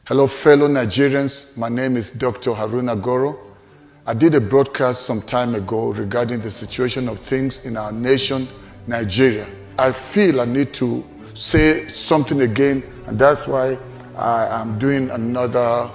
Hello, fellow Nigerians. My name is Dr. Haruna Goro. I did a broadcast some time ago regarding the situation of things in our nation, Nigeria. I feel I need to say something again, and that's why I am doing another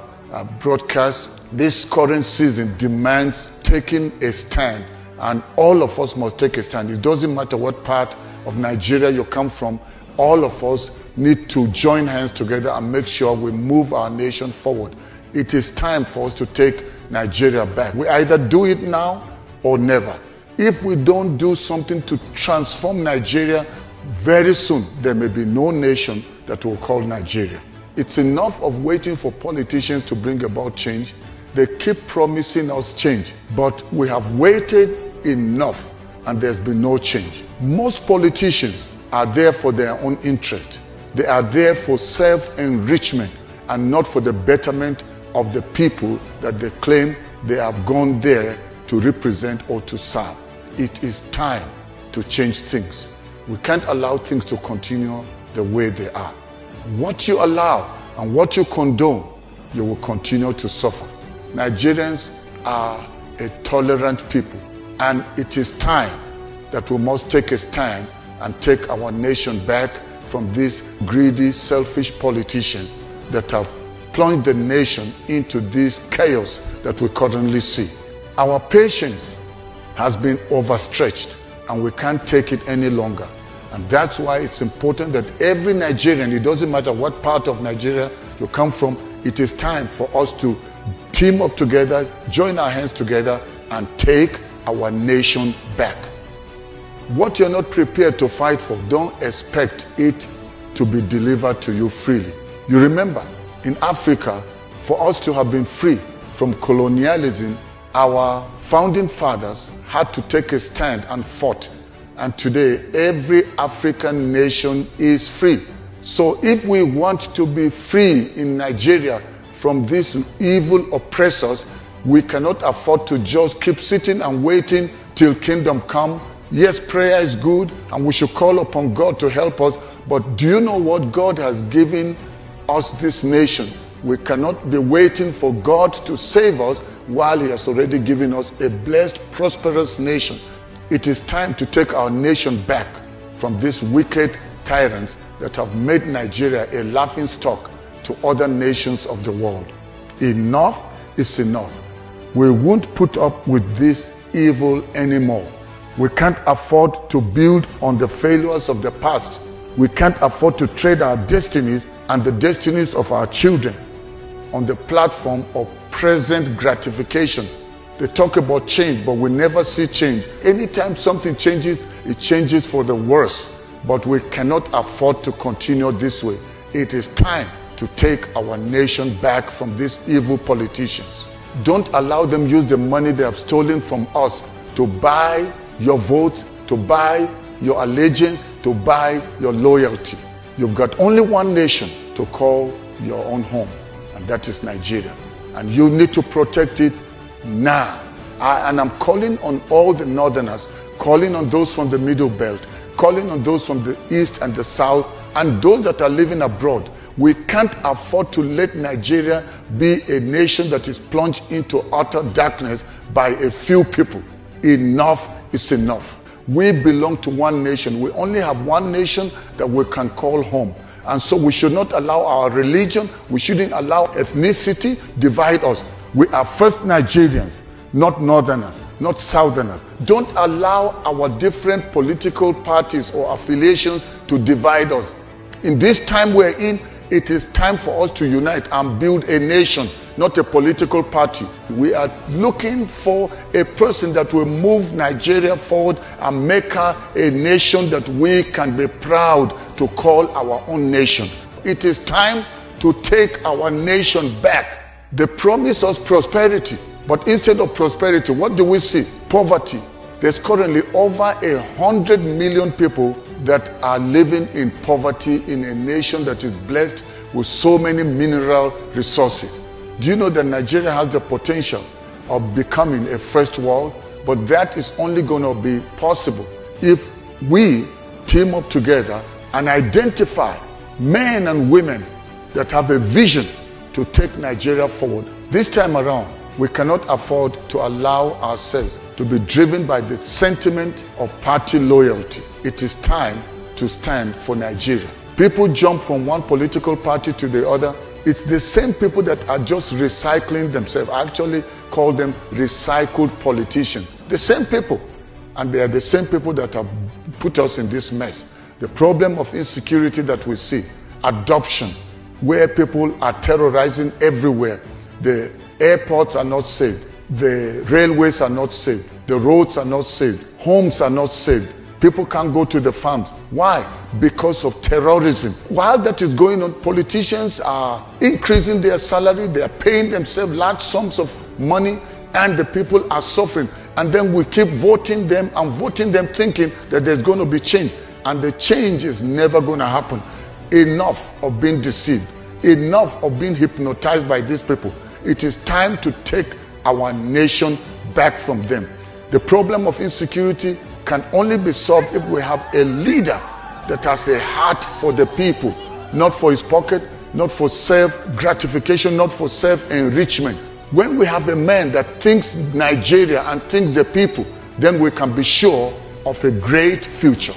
broadcast. This current season demands taking a stand, and all of us must take a stand. It doesn't matter what part of Nigeria you come from, all of us need to join hands together and make sure we move our nation forward. It is time for us to take Nigeria back. We either do it now or never. If we don't do something to transform Nigeria, very soon there may be no nation that will call Nigeria. It's enough of waiting for politicians to bring about change. They keep promising us change, but we have waited enough and there's been no change. Most politicians are there for their own interest. They are there for self-enrichment and not for the betterment of the people that they claim they have gone there to represent or to serve. It is time to change things. We can't allow things to continue the way they are. What you allow and what you condone, you will continue to suffer. Nigerians are a tolerant people, and it is time that we must take a stand and take our nation back from these greedy, selfish politicians that have plunged the nation into this chaos that we currently see. Our patience has been overstretched and we can't take it any longer. And that's why it's important that every Nigerian, it doesn't matter what part of Nigeria you come from, it is time for us to team up together, join our hands together and take our nation back. What you're not prepared to fight for, don't expect it to be delivered to you freely. You remember, in Africa, for us to have been free from colonialism, our founding fathers had to take a stand and fought. And today, every African nation is free. So if we want to be free in Nigeria from these evil oppressors, we cannot afford to just keep sitting and waiting till kingdom come. Yes, prayer is good and we should call upon God to help us, but do you know what? God has given us this nation. We cannot be waiting for God to save us while He has already given us a blessed, prosperous nation. It is time to take our nation back from these wicked tyrants that have made Nigeria a laughingstock to other nations of the world. Enough is enough. We won't put up with this evil anymore. We can't afford to build on the failures of the past. We can't afford to trade our destinies and the destinies of our children on the platform of present gratification. They talk about change, but we never see change. Anytime something changes, it changes for the worse. But we cannot afford to continue this way. It is time to take our nation back from these evil politicians. Don't allow them use the money they have stolen from us to buy your vote, to buy your allegiance, to buy your loyalty. You've got only one nation to call your own home, and that is Nigeria. And you need to protect it now. And I'm calling on all the northerners, calling on those from the Middle Belt, calling on those from the east and the south, and those that are living abroad. We can't afford to let Nigeria be a nation that is plunged into utter darkness by a few people. Enough is enough. We belong to one nation. We only have one nation that we can call home. And so we should not allow our religion, we shouldn't allow ethnicity divide us. We are first Nigerians, not northerners, not southerners. Don't allow our different political parties or affiliations to divide us. In this time we're in, it is time for us to unite and build a nation, not a political party. We are looking for a person that will move Nigeria forward and make her a nation that we can be proud to call our own nation. It is time to take our nation back. They promise us prosperity, but instead of prosperity, what do we see? Poverty. There's currently over 100 million people that are living in poverty in a nation that is blessed with so many mineral resources. Do you know that Nigeria has the potential of becoming a first world? But that is only going to be possible if we team up together and identify men and women that have a vision to take Nigeria forward. This time around, we cannot afford to allow ourselves to be driven by the sentiment of party loyalty. It is time to stand for Nigeria. People jump from one political party to the other. It's the same people that are just recycling themselves. I actually call them recycled politicians. The same people. And they are the same people that have put us in this mess. The problem of insecurity that we see, adoption, where people are terrorizing everywhere. The airports are not safe. The railways are not safe. The roads are not safe. Homes are not safe. People can't go to the farms. Why? Because of terrorism. While that is going on, politicians are increasing their salary. They are paying themselves large sums of money, and the people are suffering. And then we keep voting them thinking that there's going to be change. And the change is never going to happen. Enough of being deceived. Enough of being hypnotized by these people. It is time to take our nation back from them. The problem of insecurity can only be solved if we have a leader that has a heart for the people, not for his pocket, not for self-gratification, not for self-enrichment. When we have a man that thinks Nigeria and thinks the people, then we can be sure of a great future.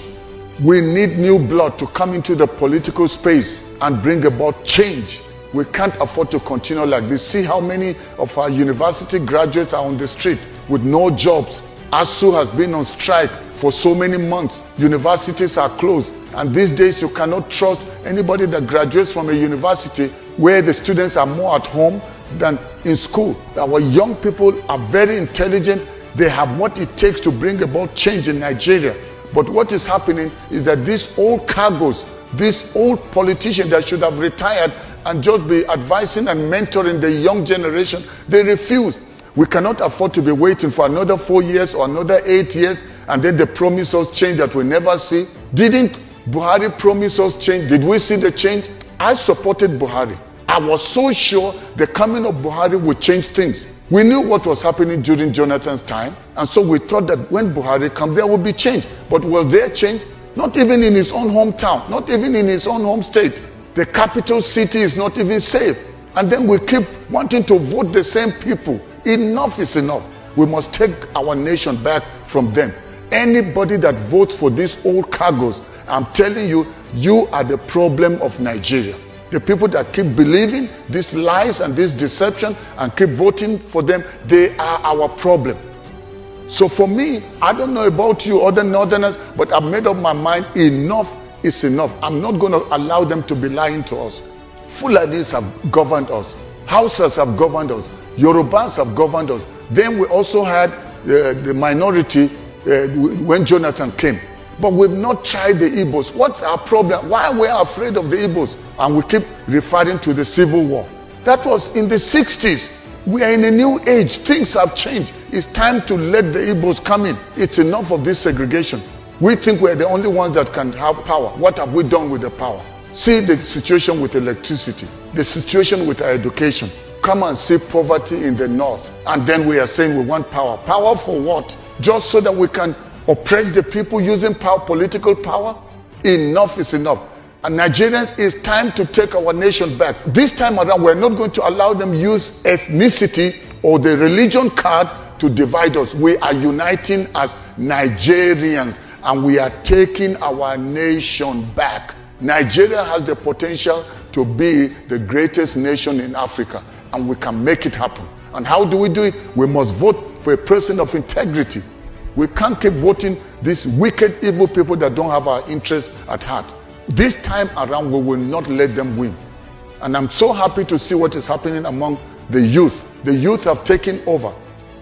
We need new blood to come into the political space and bring about change. We can't afford to continue like this. See how many of our university graduates are on the street with no jobs. ASU has been on strike for so many months. Universities are closed. And these days you cannot trust anybody that graduates from a university where the students are more at home than in school. Our young people are very intelligent. They have what it takes to bring about change in Nigeria. But what is happening is that these old cargoes, these old politicians that should have retired and just be advising and mentoring the young generation, they refuse. We cannot afford to be waiting for another 4 years or another 8 years and then they promise us change that we never see. Didn't Buhari promise us change? Did we see the change? I supported Buhari. I was so sure the coming of Buhari would change things. We knew what was happening during Jonathan's time, and so we thought that when Buhari comes, there would be change. But was there change? Not even in his own hometown, not even in his own home state. The capital city is not even safe. And then we keep wanting to vote the same people. Enough is enough. We must take our nation back from them. Anybody that votes for these old cargoes, I'm telling you, you are the problem of Nigeria. The people that keep believing these lies and this deception and keep voting for them, they are our problem. So for me, I don't know about you other northerners, but I've made up my mind, enough is enough. I'm not going to allow them to be lying to us. Fulanis have governed us. Hausas have governed us. Yorubas have governed us. Then we also had the minority when Jonathan came. But we've not tried the Igbos. What's our problem? Why are we afraid of the Igbos? And we keep referring to the Civil War. That was in the 60s. We are in a new age. Things have changed. It's time to let the Igbos come in. It's enough of this segregation. We think we're the only ones that can have power. What have we done with the power? See the situation with electricity, the situation with our education. Come and see poverty in the north. And then we are saying we want power. Power for what? Just so that we can oppress the people using power, political power? Enough is enough. And Nigerians, it's time to take our nation back. This time around, we're not going to allow them use ethnicity or the religion card to divide us. We are uniting as Nigerians and we are taking our nation back. Nigeria has the potential to be the greatest nation in Africa, and we can make it happen. And how do we do it? We must vote for a person of integrity. We can't keep voting these wicked, evil people that don't have our interests at heart. This time around, we will not let them win. And I'm so happy to see what is happening among the youth. The youth have taken over.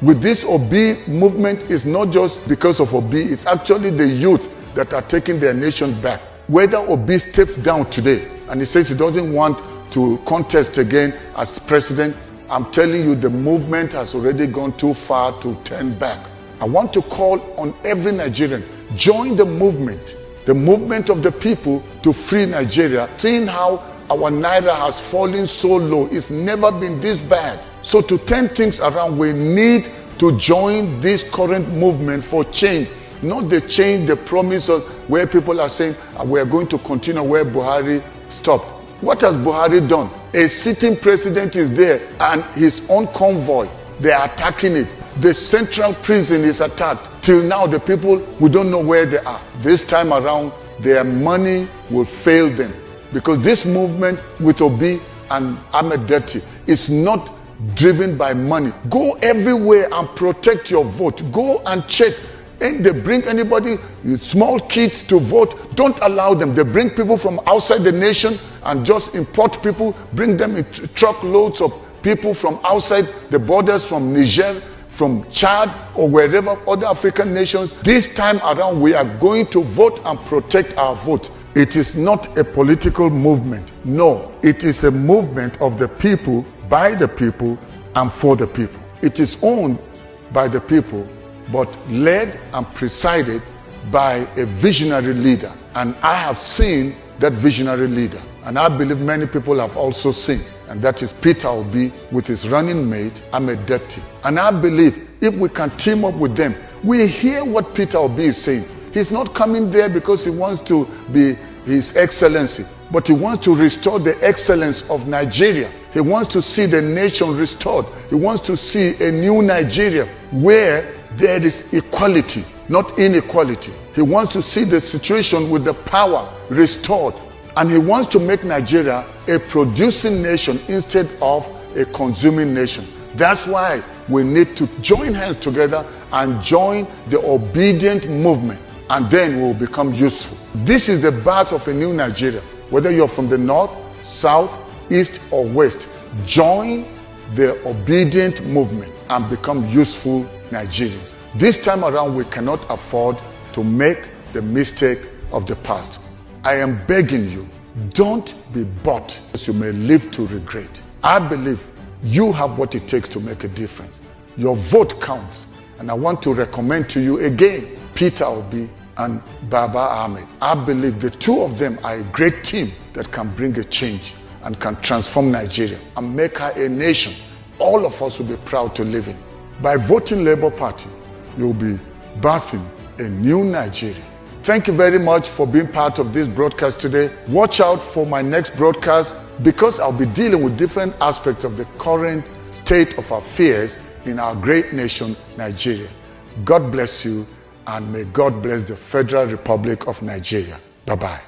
With this Obi movement, it's not just because of Obi, it's actually the youth that are taking their nation back. Whether Obi steps down today and he says he doesn't want to contest again as president, I'm telling you, the movement has already gone too far to turn back. I want to call on every Nigerian, join the movement of the people to free Nigeria. Seeing how our naira has fallen so low, it's never been this bad. So to turn things around, we need to join this current movement for change. Not the change, the promises where people are saying we are going to continue where Buhari stopped. What has Buhari done? A sitting president is there and his own convoy, they are attacking it. The central prison is attacked. Till now, the people, we don't know where they are. This time around, their money will fail them. Because this movement with Obi and Ahmed Deti is not driven by money. Go everywhere and protect your vote. Go and check. And they bring anybody, small kids to vote. Don't allow them. They bring people from outside the nation and just import people, bring them in truckloads of people from outside the borders, from Niger, from Chad, or wherever other African nations. This time around, we are going to vote and protect our vote. It is not a political movement. No, it is a movement of the people, by the people, and for the people. It is owned by the people, but led and presided by a visionary leader. And I have seen that visionary leader. And I believe many people have also seen. And that is Peter Obi with his running mate, Ahmed Deti. And I believe if we can team up with them, we hear what Peter Obi is saying. He's not coming there because he wants to be His Excellency, but he wants to restore the excellence of Nigeria. He wants to see the nation restored. He wants to see a new Nigeria where there is equality, not inequality. He wants to see the situation with the power restored. And he wants to make Nigeria a producing nation instead of a consuming nation. That's why we need to join hands together and join the obedient movement, and then we will become useful. This is the birth of a new Nigeria. Whether you're from the north, south, east, or west, join the obedient movement and become useful Nigerians. This time around, we cannot afford to make the mistake of the past. I am begging you, don't be bought, as you may live to regret. I believe you have what it takes to make a difference. Your vote counts. And I want to recommend to you again, Peter Obi and Baba Ahmed. I believe the two of them are a great team that can bring a change and can transform Nigeria and make her a nation all of us will be proud to live in. By voting Labour Party, you'll be birthing a new Nigeria. Thank you very much for being part of this broadcast today. Watch out for my next broadcast because I'll be dealing with different aspects of the current state of affairs in our great nation, Nigeria. God bless you, and may God bless the Federal Republic of Nigeria. Bye-bye.